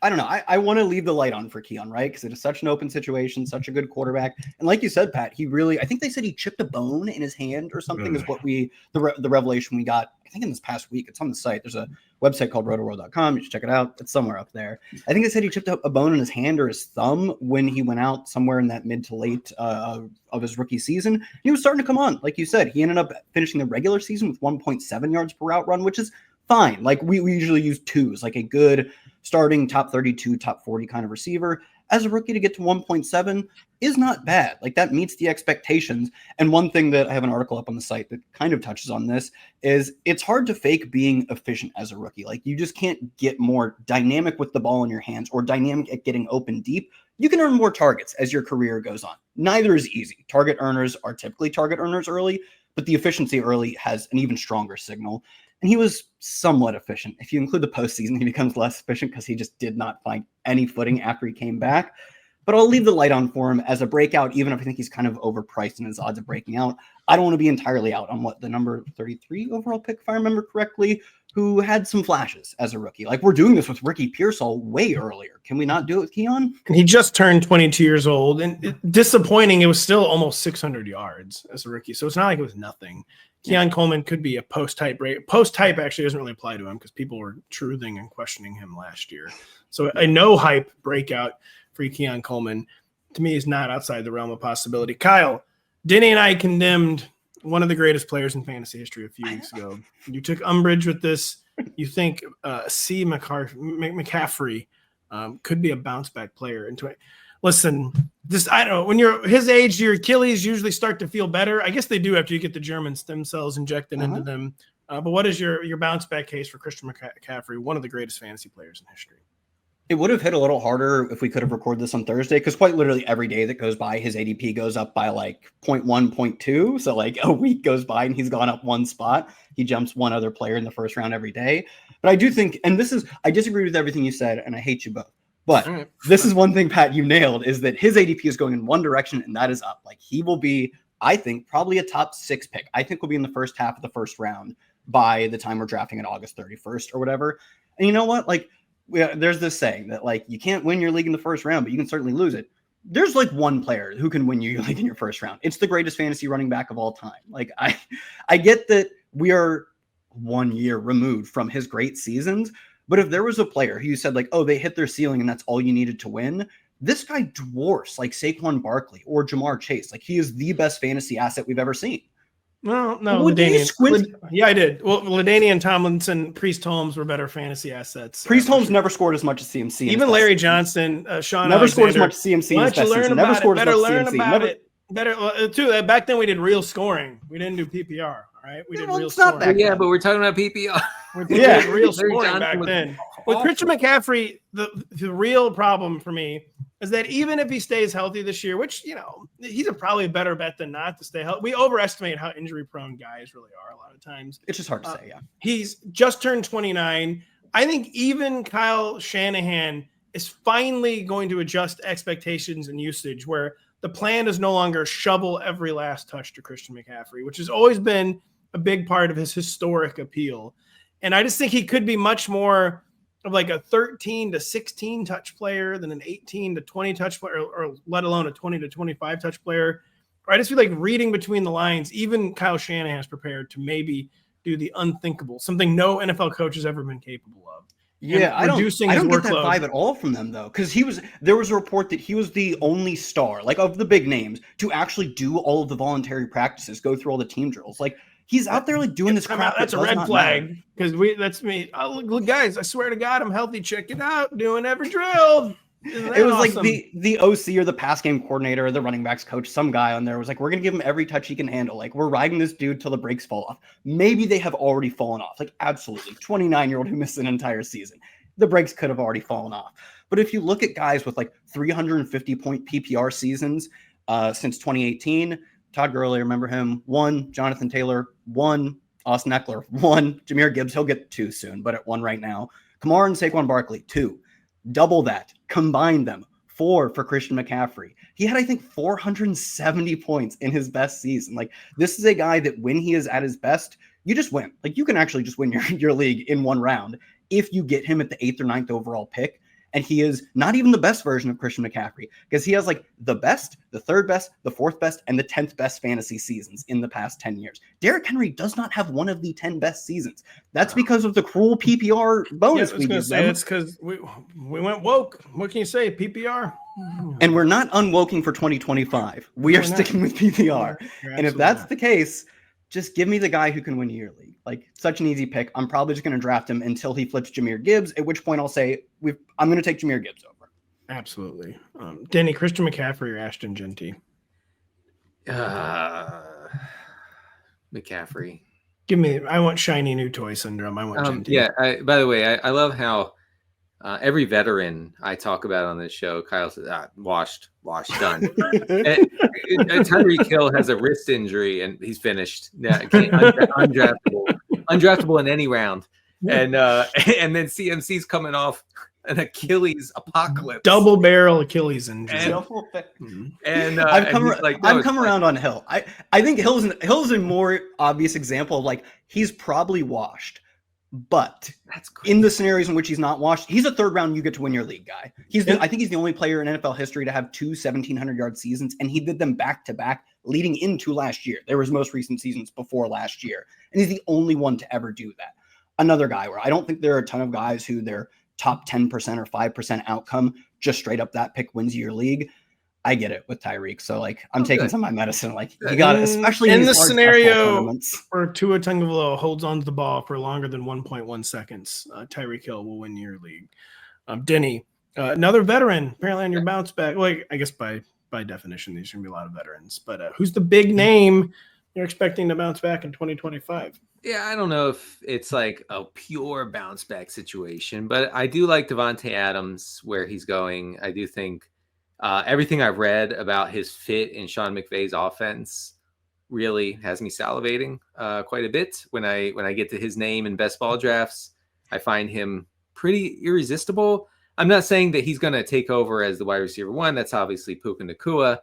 I don't know. I want to leave the light on for Keon, right? Because it is such an open situation, such a good quarterback, and like you said, Pat, he really. I think they said he chipped a bone in his hand or something. Is what the revelation we got. I think in this past week. It's on the site. There's a website called Rotoworld.com. You should check it out. It's somewhere up there. I think they said he chipped a bone in his hand or his thumb when he went out somewhere in that mid to late of his rookie season. He was starting to come on. Like you said, he ended up finishing the regular season with 1.7 yards per route run, which is fine. Like we usually use 2s, like a good starting top 32, top 40 kind of receiver. as a rookie to get to 1.7 is not bad. Like that meets the expectations. And one thing that I have an article up on the site that kind of touches on this is it's hard to fake being efficient as a rookie. Like you just can't get more dynamic with the ball in your hands or dynamic at getting open deep. You can earn more targets as your career goes on. Neither is easy. Target earners are typically target earners early, but the efficiency early has an even stronger signal. And he was somewhat efficient. If you include the postseason, he becomes less efficient because he just did not find any footing after he came back. But I'll leave the light on for him as a breakout, even if I think he's kind of overpriced in his odds of breaking out. I don't want to be entirely out on what the number 33 overall pick, if I remember correctly, who had some flashes as a rookie. Like we're doing this with Ricky Pearsall way earlier. Can we not do it with Keon? He just turned 22 years old, and disappointing. It was still almost 600 yards as a rookie. So it's not like it was nothing. Keon Coleman could be a post-type break. Post-type actually doesn't really apply to him because people were truthing and questioning him last year. So a no-hype breakout for Keon Coleman, to me, is not outside the realm of possibility. Kyle, Denny and I condemned one of the greatest players in fantasy history a few weeks ago. You took umbrage with this. You think McCaffrey could be a bounce-back player. Listen, I don't know. When you're his age, your Achilles usually start to feel better. I guess they do after you get the German stem cells injected into them. But what is your bounce-back case for Christian McCaffrey, one of the greatest fantasy players in history? It would have hit a little harder if we could have recorded this on Thursday, because quite literally every day that goes by, his ADP goes up by like 0.1, 0.2. So like a week goes by and he's gone up one spot. He jumps one other player in the first round every day. But I do think, and I disagree with everything you said, and I hate you both. But this is one thing, Pat, you nailed, is that his ADP is going in one direction, and that is up. Like he will be, I think, probably a top 6 pick. I think we'll be in the first half of the first round by the time we're drafting on August 31st or whatever. And you know what? Like, there's this saying that like you can't win your league in the first round, but you can certainly lose it. There's like one player who can win you your league in your first round. It's the greatest fantasy running back of all time. Like I get that we are 1 year removed from his great seasons, but if there was a player who you said like, oh, they hit their ceiling and that's all you needed to win, this guy dwarfs like Saquon Barkley or Jamar Chase. Like he is the best fantasy asset we've ever seen. Well, no, yeah, I did. Well, LaDainian Tomlinson, Priest Holmes were better fantasy assets. Priest Holmes never scored as much as CMC. Even Larry Johnson, Sean never Alexander, scored as much CMC. Why don't you learn about it? Better learn CMC. about it. Better too. Back then we did real scoring. We didn't do PPR. All right, we did real scoring. Yeah, but we're talking about PPR. We did real scoring back then. With Christian McCaffrey, the real problem for me is that even if he stays healthy this year, which, you know, he's probably a better bet than not to stay healthy. We overestimate how injury-prone guys really are a lot of times. It's just hard to say, yeah. He's just turned 29. I think even Kyle Shanahan is finally going to adjust expectations and usage where the plan is no longer shovel every last touch to Christian McCaffrey, which has always been a big part of his historic appeal. And I just think he could be much more of like a 13 to 16 touch player than an 18 to 20 touch player, or let alone a 20 to 25 touch player. I just feel like reading between the lines, even Kyle Shanahan is prepared to maybe do the unthinkable, something no NFL coach has ever been capable of. Yeah, I don't get that vibe at all from them though, because there was a report that he was the only star, like of the big names, to actually do all of the voluntary practices, go through all the team drills. Like he's out there like doing this crap. That's a red flag because that's me. Oh, look, guys, I swear to God, I'm healthy. Check it out, doing every drill. It was awesome. Like the OC or the pass game coordinator or the running backs coach, some guy on there was like, we're going to give him every touch he can handle. Like we're riding this dude till the brakes fall off. Maybe they have already fallen off. Like absolutely 29-year-old who missed an entire season. The brakes could have already fallen off. But if you look at guys with like 350 point PPR seasons since 2018, Todd Gurley, remember him? 1, Jonathan Taylor, 1, Austin Eckler, 1, Jahmyr Gibbs, he'll get 2 soon, but at 1 right now. Kamara and Saquon Barkley, 2. Double that. Combine them. 4 for Christian McCaffrey. He had, I think, 470 points in his best season. Like, this is a guy that when he is at his best, you just win. Like, you can actually just win your league in one round if you get him at the 8th or 9th overall pick. And he is not even the best version of Christian McCaffrey because he has like the best, the 3rd best, the 4th best, and the 10th best fantasy seasons in the past 10 years. Derrick Henry does not have one of the 10 best seasons. That's because of the cruel PPR bonus. Yeah, I was going to say it's because we went woke. What can you say? PPR. And we're not unwoking for 2025. We are sticking with PPR. And if that's the case, just give me the guy who can win your league. Like, such an easy pick. I'm probably just going to draft him until he flips Jahmyr Gibbs, at which point I'll say, I'm going to take Jahmyr Gibbs over. Absolutely. Denny, Christian McCaffrey or Ashton Genty? McCaffrey. I want shiny new toy syndrome. I want Genty. Yeah. By the way, I love how every veteran I talk about on this show, Kyle says, washed, done. Tyreek Hill has a wrist injury and he's finished. Yeah, undraftable in any round. And then CMC's coming off an Achilles apocalypse, double barrel Achilles injury. And I've come around on Hill. I think Hill's a more obvious example of like he's probably washed, but in the scenarios in which he's not washed, he's a third round you get to win your league guy. I think he's the only player in NFL history to have 2 1,700-yard seasons, and he did them back to back leading into last year. There was most recent seasons before last year, and he's the only one to ever do that. Another guy where I don't think there are a ton of guys who their top 10% or 5% outcome just straight up that pick wins your league. I get it with Tyreek. So like I'm taking some of my medicine. Like you got it, especially in the scenario where Tua Tagovailoa holds onto the ball for longer than 1.1 seconds. Tyreek Hill will win your league. Denny, another veteran apparently on your bounce back. Like I guess by definition, these are gonna be a lot of veterans. But who's the big name you're expecting to bounce back in 2025? Yeah, I don't know if it's like a pure bounce back situation, but I do like Davante Adams where he's going. I do think everything I've read about his fit in Sean McVay's offense really has me salivating quite a bit. When I get to his name in best ball drafts, I find him pretty irresistible. I'm not saying that he's going to take over as the wide receiver one. That's obviously Puka Nacua,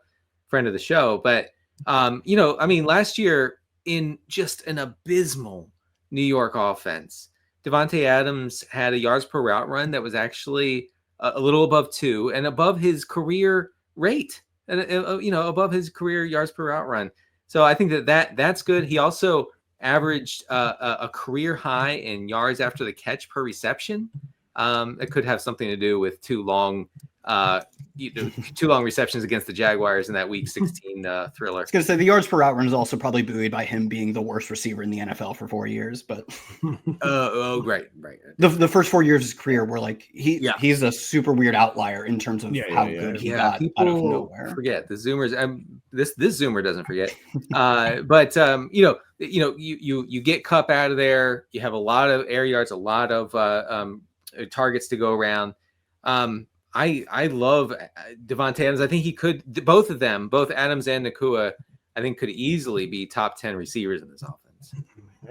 friend of the show. But, last year in just an abysmal New York offense, Davante Adams had a yards per route run that was actually a little above 2 and above his career rate, and above his career yards per route run. So I think that's good. He also averaged a career high in yards after the catch per reception. It could have something to do with two long receptions against the Jaguars in that Week 16 thriller. I was going to say the yards per route run is also probably buoyed by him being the worst receiver in the NFL for 4 years. But right. The first 4 years of his career were like he's a super weird outlier in terms of how good he got out of nowhere. Forget the Zoomers. This Zoomer doesn't forget. But you get Kupp out of there. You have a lot of air yards, a lot of targets to go around. I love Davante Adams. I think he could, both of them, both Adams and Nacua, I think could easily be top 10 receivers in this offense.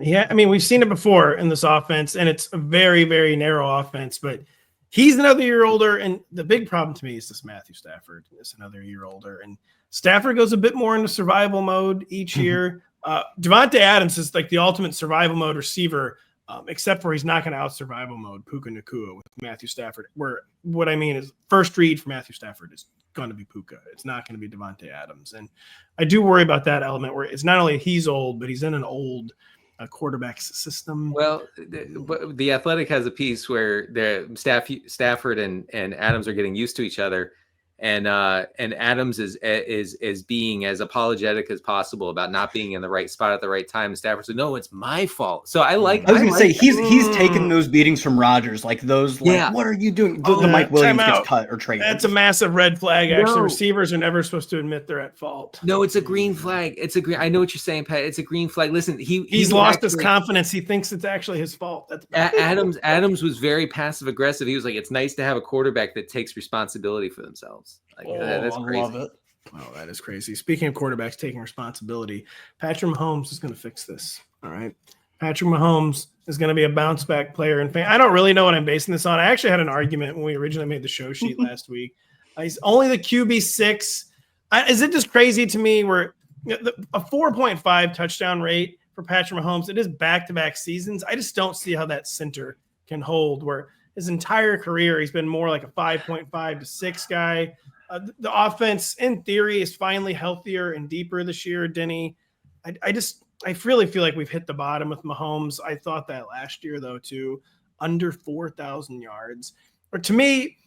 Yeah, I mean, we've seen it before in this offense, and it's a very, very narrow offense, but he's another year older, and the big problem to me is this Matthew Stafford is another year older, and Stafford goes a bit more into survival mode each year. Davante Adams is like the ultimate survival mode receiver, except for he's not going to out survival mode Puka Nacua with Matthew Stafford. Where what I mean is first read for Matthew Stafford is going to be Puka. It's not going to be Davante Adams. And I do worry about that element where it's not only he's old, but he's in an old quarterback's system. Well, the Athletic has a piece where Stafford and Adams are getting used to each other. And Adams is being as apologetic as possible about not being in the right spot at the right time. And Stafford said, "No, it's my fault." So I was going to say he's taken those beatings from Rodgers, like those. Like, what are you doing? The Mike Williams gets cut or traded. That's a massive red flag. Actually, receivers are never supposed to admit they're at fault. No, it's a green flag. It's a green. I know what you're saying, Pat. It's a green flag. Listen, he's lost his confidence. He thinks it's actually his fault. That's Adams was very passive aggressive. He was like, "It's nice to have a quarterback that takes responsibility for themselves." That's crazy. I love it. Oh, that is crazy. Speaking of quarterbacks taking responsibility, Patrick Mahomes is going to fix this. All right. Patrick Mahomes is going to be a bounce back player. And I don't really know what I'm basing this on. I actually had an argument when we originally made the show sheet last week. He's only the QB6. Is it just crazy to me where a 4.5 touchdown rate for Patrick Mahomes, it is back-to-back seasons. I just don't see how that center can hold where his entire career, he's been more like a 5.5 to 6 guy. The offense, in theory, is finally healthier and deeper this year, Denny. I really feel like we've hit the bottom with Mahomes. I thought that last year, though, too. Under 4,000 yards. Or to me,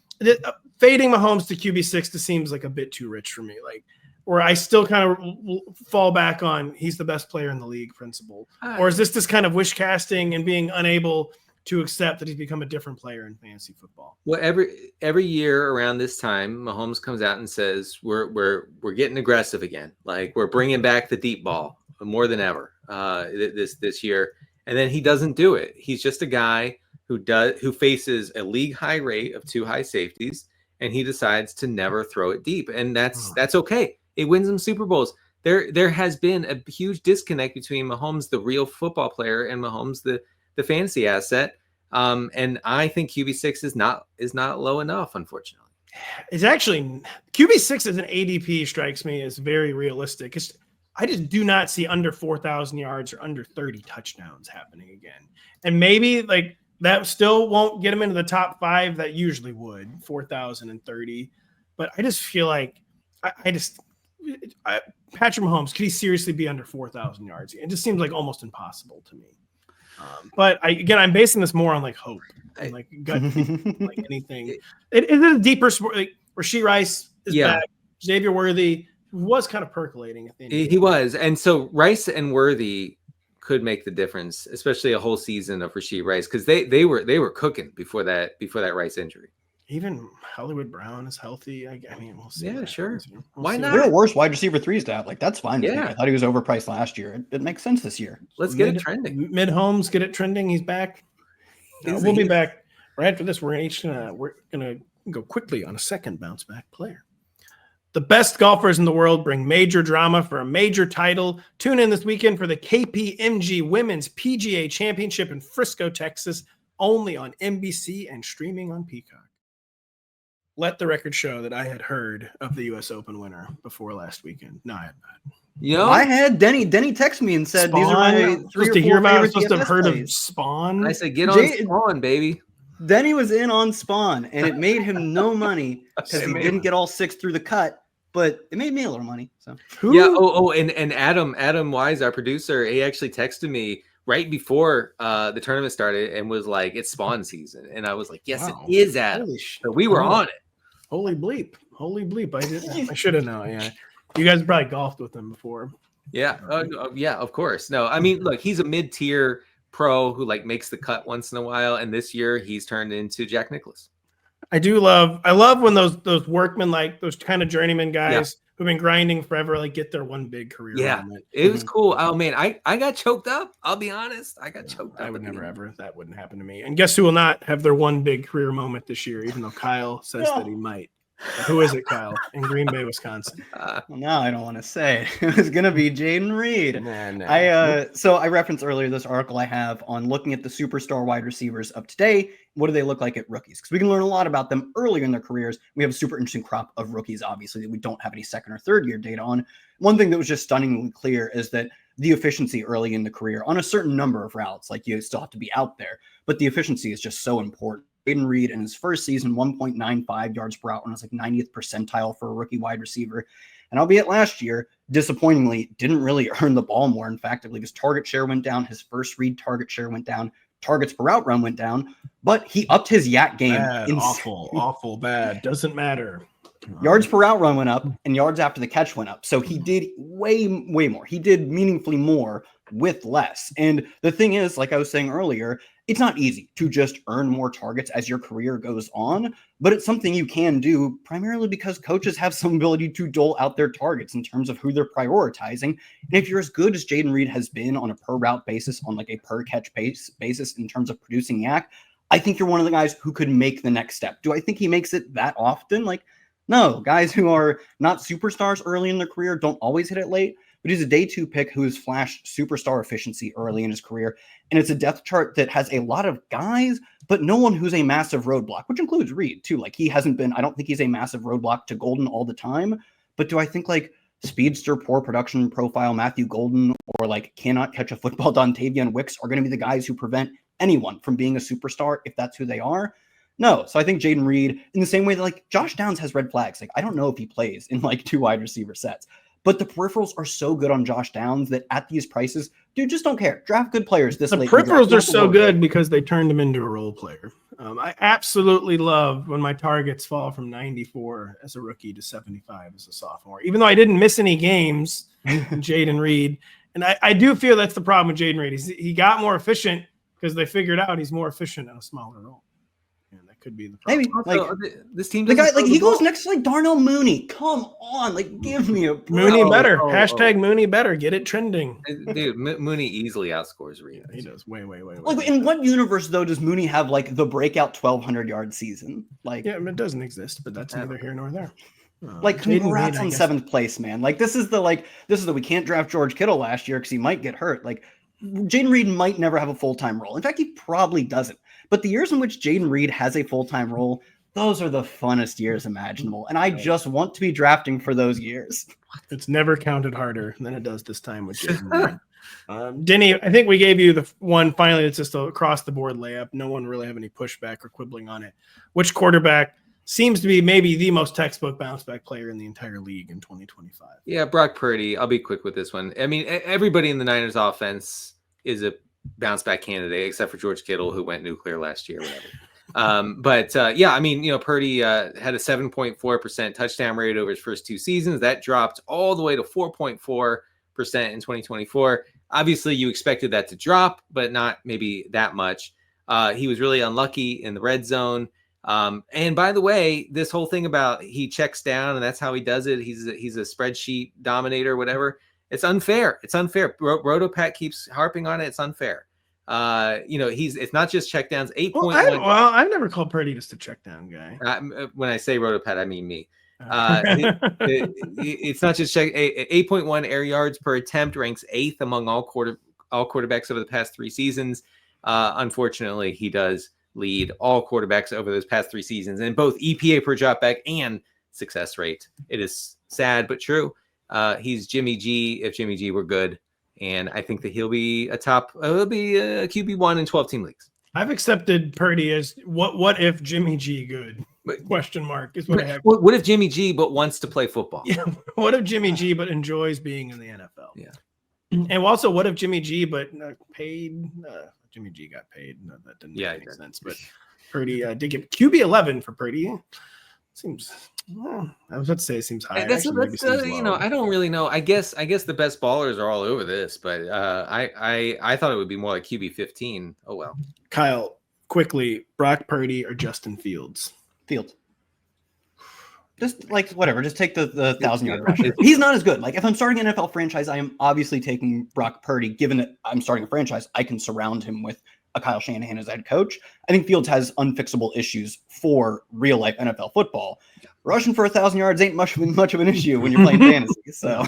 fading Mahomes to QB6 just seems like a bit too rich for me. Like, where I still kind of fall back on he's the best player in the league principle. Or is this kind of wish casting and being unable to accept that he's become a different player in fantasy football. Well, every year around this time, Mahomes comes out and says we're getting aggressive again. Like we're bringing back the deep ball more than ever this year, and then he doesn't do it. He's just a guy who faces a league high rate of 2 high safeties, and he decides to never throw it deep, and that's okay. It wins him Super Bowls. There has been a huge disconnect between Mahomes, the real football player, and Mahomes, the fantasy asset. And I think QB6 is not low enough, unfortunately. It's actually QB6 as an ADP strikes me as very realistic. I just do not see under 4,000 yards or under 30 touchdowns happening again. And maybe like that still won't get him into the top 5 that usually would, 4,030. But I just feel like Patrick Mahomes, could he seriously be under 4,000 yards? It just seems like almost impossible to me. But I'm basing this more on like hope and like gut, like anything. Is it a deeper sport? Like Rashee Rice is back. Xavier Worthy was kind of percolating at the end. He was, and so Rice and Worthy could make the difference, especially a whole season of Rashee Rice, because they were cooking before that Rice injury. Even Hollywood Brown is healthy. I mean, we'll see. Yeah, sure. Why not? There are worse wide receiver 3s to have. Like, that's fine. Yeah. I thought he was overpriced last year. It makes sense this year. Let's get it trending. Mid Holmes, get it trending. He's back. We'll be back right after this. We're gonna go quickly on a second bounce back player. The best golfers in the world bring major drama for a major title. Tune in this weekend for the KPMG Women's PGA Championship in Frisco, Texas, only on NBC and streaming on Peacock. Let the record show that I had heard of the U.S. Open winner before last weekend. No, I had not. I had Denny texted me and said, Spawn, these are my 3 or 4 favorite. supposed to have heard of Spawn. I said, get on Spawn, baby. Denny was in on Spawn, and it made him no money because he didn't get all 6 through the cut, but it made me a little money. So and Adam Wise, our producer, he actually texted me right before the tournament started and was like, it's Spawn season. And I was like, yes, it is, Adam. So we were on it. Holy bleep. I should have known. Yeah. You guys probably golfed with him before. Yeah. Yeah, of course. No, I mean, look, he's a mid-tier pro who like makes the cut once in a while. And this year he's turned into Jack Nicklaus. I love when those workmen, like those kind of journeyman guys who've been grinding forever, like get their one big career moment. It was cool. Oh man, I got choked up. I'll be honest. I got choked up. I would never ever. That wouldn't happen to me. And guess who will not have their one big career moment this year, even though Kyle says that he might. Who is it, Kyle? In Green Bay, Wisconsin. Well, now I don't want to say it. It was going to be Jayden Reed. Nah. So I referenced earlier this article I have on looking at the superstar wide receivers of today. What do they look like at rookies? Because we can learn a lot about them earlier in their careers. We have a super interesting crop of rookies, obviously, that we don't have any second or third year data on. One thing that was just stunningly clear is that the efficiency early in the career on a certain number of routes, like you still have to be out there, but the efficiency is just so important. Jayden Reed in his first season, 1.95 yards per route, when it was like 90th percentile for a rookie wide receiver. And albeit last year, disappointingly, didn't really earn the ball more. In fact, I believe his target share went down. His first read target share went down. Targets per route run went down. But he upped his yak game. Awful, bad. Doesn't matter. Yards per route run went up, and yards after the catch went up. So he did way more. He did meaningfully more with less. And the thing is, like I was saying earlier, it's not easy to just earn more targets as your career goes on, but it's something you can do primarily because coaches have some ability to dole out their targets in terms of who they're prioritizing. And if you're as good as Jayden Reed has been on a per route basis, on like a per catch basis in terms of producing yak, I think you're one of the guys who could make the next step. Do I think he makes it that often? Like, no, guys who are not superstars early in their career don't always hit it late. But he's a day 2 pick who has flashed superstar efficiency early in his career. And it's a depth chart that has a lot of guys, but no one who's a massive roadblock, which includes Reed too. Like he hasn't been, I don't think he's a massive roadblock to Golden all the time. But do I think like speedster, poor production profile, Matthew Golden, or like cannot catch a football, Dontavian Wicks are going to be the guys who prevent anyone from being a superstar if that's who they are? No. So I think Jayden Reed, in the same way that like Josh Downs has red flags. Like I don't know if he plays in like 2 wide receiver sets. But the peripherals are so good on Josh Downs that at these prices, dude, just don't care. Draft good players this late. The peripherals are so good because they turned him into a role player. I absolutely love when my targets fall from 94 as a rookie to 75 as a sophomore, even though I didn't miss any games, Jayden Reed. And I do feel that's the problem with Jayden Reed. He got more efficient because they figured out he's more efficient in a smaller role. And that could be the problem. Maybe Also, this team, the guy doesn't like throw he the ball. goes next to like Darnell Mooney. Come on, like give me a break. Mooney better. oh, Hashtag Mooney better. Get it trending. Dude, Mooney easily outscores Reed. He does way. Like in what universe though does Mooney have like the breakout 1,200-yard season? Like Yeah, it doesn't exist, but that's neither here nor there. like Jayden congrats Reed, I on guess. 7th place, man. Like this is the we can't draft George Kittle last year because he might get hurt. Like Jayden Reed might never have a full-time role. In fact, he probably doesn't. But the years in which Jayden Reed has a full-time role, those are the funnest years imaginable. And I just want to be drafting for those years. It's never counted harder than it does this time with Jayden Reed. Denny, I think we gave you the one finally that's just a across-the-board layup. No one really have any pushback or quibbling on it. Which quarterback seems to be maybe the most textbook bounce-back player in the entire league in 2025? Yeah, Brock Purdy. I'll be quick with this one. I mean, everybody in the Niners offense is a bounce back candidate, except for George Kittle, who went nuclear last year, whatever. Yeah, I mean, Purdy had a 7.4% touchdown rate over his first 2 seasons. That dropped all the way to 4.4% in 2024. Obviously, you expected that to drop, but not maybe that much. He was really unlucky in the red zone. And by the way, this whole thing about he checks down and that's how he does it. He's a spreadsheet dominator, whatever. It's unfair. It's unfair. Rotopat keeps harping on it. It's unfair. It's not just checkdowns. 8.1. I've never called Purdy just a check down guy. When I say Rotopat, I mean me. It's not just 8.1 air yards per attempt, ranks 8th among all quarterbacks over the past 3 seasons. Unfortunately, he does lead all quarterbacks over those past 3 seasons in both EPA per dropback and success rate. It is sad but true. He's Jimmy G if Jimmy G were good, and I think that he'll be a QB1 in 12-team leagues. I've accepted Purdy as what if Jimmy G good? Question mark is what I have. What if Jimmy G but wants to play football? Yeah. What if Jimmy G but enjoys being in the NFL? Yeah. And also, what if Jimmy G but paid? Jimmy G got paid. No, that didn't make any sense. But Purdy did get QB 11 for Purdy. Seems. I was about to say it seems high. That's I don't really know. I guess the best ballers are all over this, but I thought it would be more like QB 15. Oh well. Kyle, quickly, Brock Purdy or Justin Fields? Fields. Just like whatever, just take the 1,000-yard rusher. He's not as good. Like if I'm starting an NFL franchise, I am obviously taking Brock Purdy. Given that I'm starting a franchise, I can surround him with a Kyle Shanahan as head coach. I think Fields has unfixable issues for real life NFL football. Rushing for 1,000 yards ain't much of an issue when you're playing fantasy. So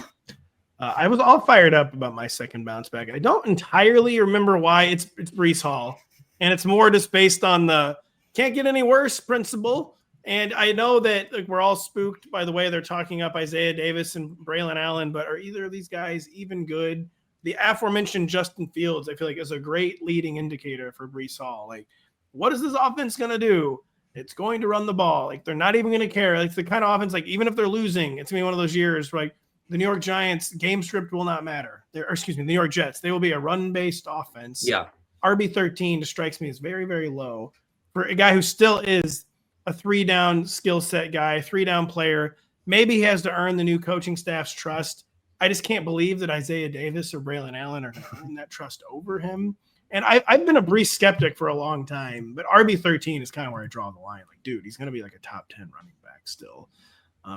I was all fired up about my second bounce back. I don't entirely remember why. It's Breece Hall, and it's more just based on the can't get any worse principle. And I know that we're all spooked by the way they're talking up Isaiah Davis and Braylon Allen, but are either of these guys even good? The aforementioned Justin Fields, I feel like, is a great leading indicator for Breece Hall. Like, what is this offense going to do? It's going to run the ball. Like, they're not even going to care. It's the kind of offense, like, even if they're losing, it's going to be one of those years where, like, the New York Giants game script will not matter. The New York Jets, they will be a run-based offense. Yeah. RB13 just strikes me as very, very low for a guy who still is a 3-down skill set guy, 3-down player. Maybe he has to earn the new coaching staff's trust. I just can't believe that Isaiah Davis or Braylon Allen are going to earn that trust over him. And I've been a Breece skeptic for a long time, but RB13 is kind of where I draw the line. Like, dude, he's going to be like a top 10 running back still.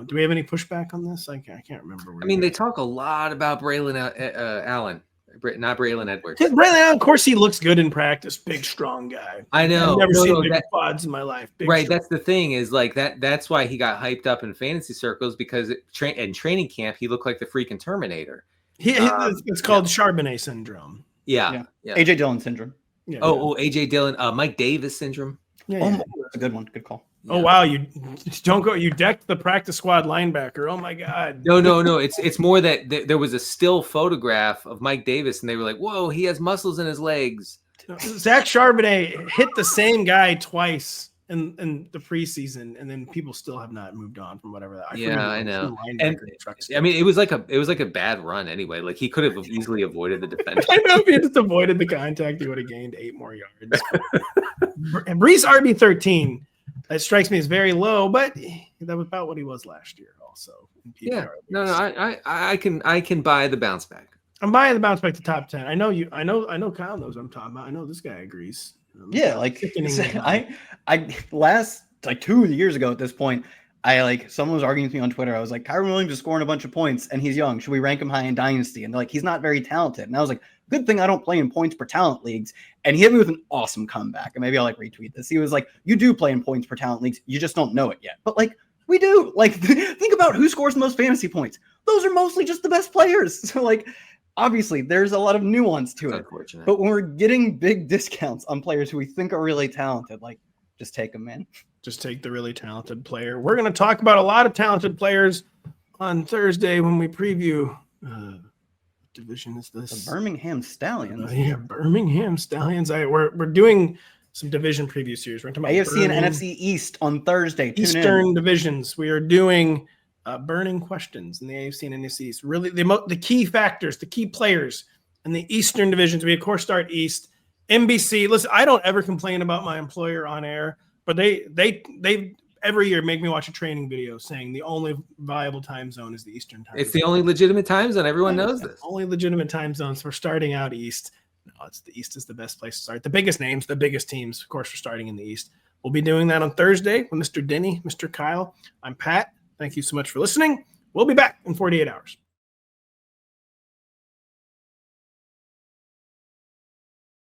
Do we have any pushback on this? I can't remember. They talk a lot about Braylon Allen, not Braylon Edwards. Yeah, Braylon Allen, of course, he looks good in practice. Big, strong guy. I know. I've never seen big quads in my life. Right. That's the thing is like that. That's why he got hyped up in fantasy circles because in training camp, he looked like the freaking Terminator. It's called Charbonnet syndrome. Yeah. AJ Dillon syndrome. Yeah, AJ Dillon, Mike Davis syndrome. Yeah. That's a good one. Good call. Yeah. Oh wow, you decked the practice squad linebacker. Oh my god. No. It's more that there was a still photograph of Mike Davis, and they were like, "Whoa, he has muscles in his legs." Zach Charbonnet hit the same guy twice in the preseason, and then people still have not moved on from whatever that. I know. And I mean, it was like a bad run anyway. Like he could have easily avoided the defender. I know if he just avoided the contact, he would have gained 8 more yards. And Breece RB13, that strikes me as very low, but that was about what he was last year, also. Yeah, no, I can buy the bounce back. I'm buying the bounce back to top 10. I know Kyle knows what I'm talking about. I know this guy agrees. Yeah, like Sickening. I last like 2 years ago at this point, someone was arguing with me on Twitter. I was like, Kyron Williams is scoring a bunch of points and he's young. Should we rank him high in Dynasty? And they're like, he's not very talented. And I was like, good thing I don't play in points per talent leagues. And he hit me with an awesome comeback. And maybe I'll like retweet this. He was like, you do play in points per talent leagues. You just don't know it yet. But like, we do. Like, think about who scores the most fantasy points. Those are mostly just the best players. So like, obviously there's a lot of nuance to it. But when we're getting big discounts on players who we think are really talented, like, just take them, man. Just take the really talented player. We're going to talk about a lot of talented players on Thursday when we preview. What division is this? The Birmingham Stallions. Birmingham Stallions. We're doing some division preview series. We're talking about AFC and NFC East on Thursday. Eastern divisions. We are doing burning questions in the AFC and NFC East. Really, the key factors, the key players in the Eastern divisions. We of course start East. NBC. Listen, I don't ever complain about my employer on air. But they every year make me watch a training video saying the only viable time zone is the Eastern time. It's the only legitimate time zone. Everyone knows this. Only legitimate time zones. We're starting out East. No, the East is the best place to start. The biggest names, the biggest teams. Of course, we're starting in the East. We'll be doing that on Thursday with Mr. Denny, Mr. Kyle. I'm Pat. Thank you so much for listening. We'll be back in 48 hours.